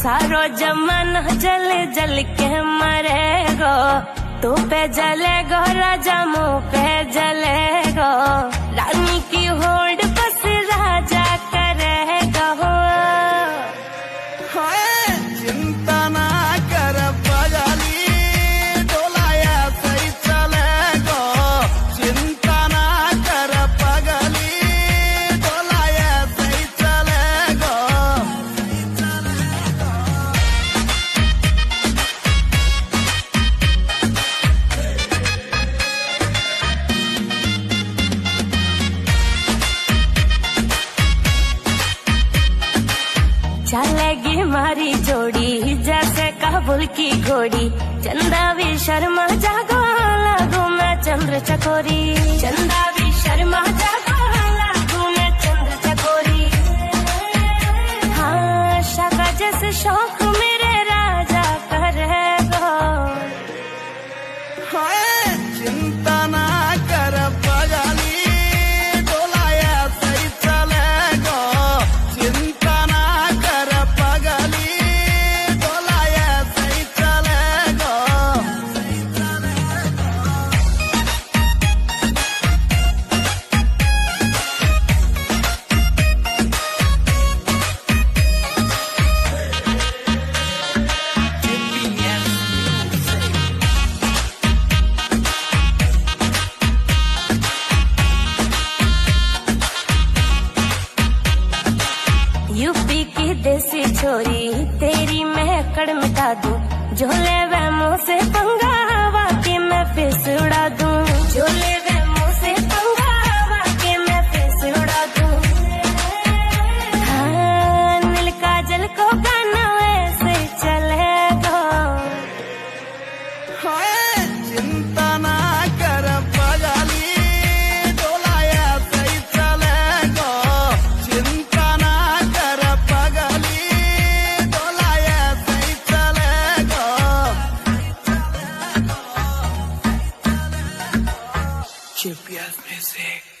सारो जमाना जल जल के मरेगो, तू पे जलेगो राजा मुँह पे जलेगो, रानी की होड़ बस राजा करेगा। चिंता ना कर बगाली डोलाया सही चलेगो, चिंता ना कर बगाली डोलाया सही चलेगो। चलेगी मारी जोड़ी जैसे काबुल की घोड़ी, चंदा भी शर्मा जागो लागू मैं चंद्र चकोरी, चंदा भी शर्मा जागो लागू मैं चंद्र चकोरी। हाँ शाका जैसे शौक मेरे राजा करेगो। चिंता ना कर बगाली डोलाया सही चलेगो, चिंता ना कर बगाली डोलाया सही चलेगो। यूपी की देसी छोरी तेरी महकड़ मिटा दूं, झोले वे मुँह से पंगा वाके मैं फिस उड़ा दूं, झोले वे मुँह से पंगा वाके मैं फिस उड़ा दूं। हाँ नील काजल को गाना वैसे चलेगा। चिंता ना कर बगाली डोलाया सही चलेगो, चिंता ना कर बगाली डोलाया सही चलेगो। GPS music.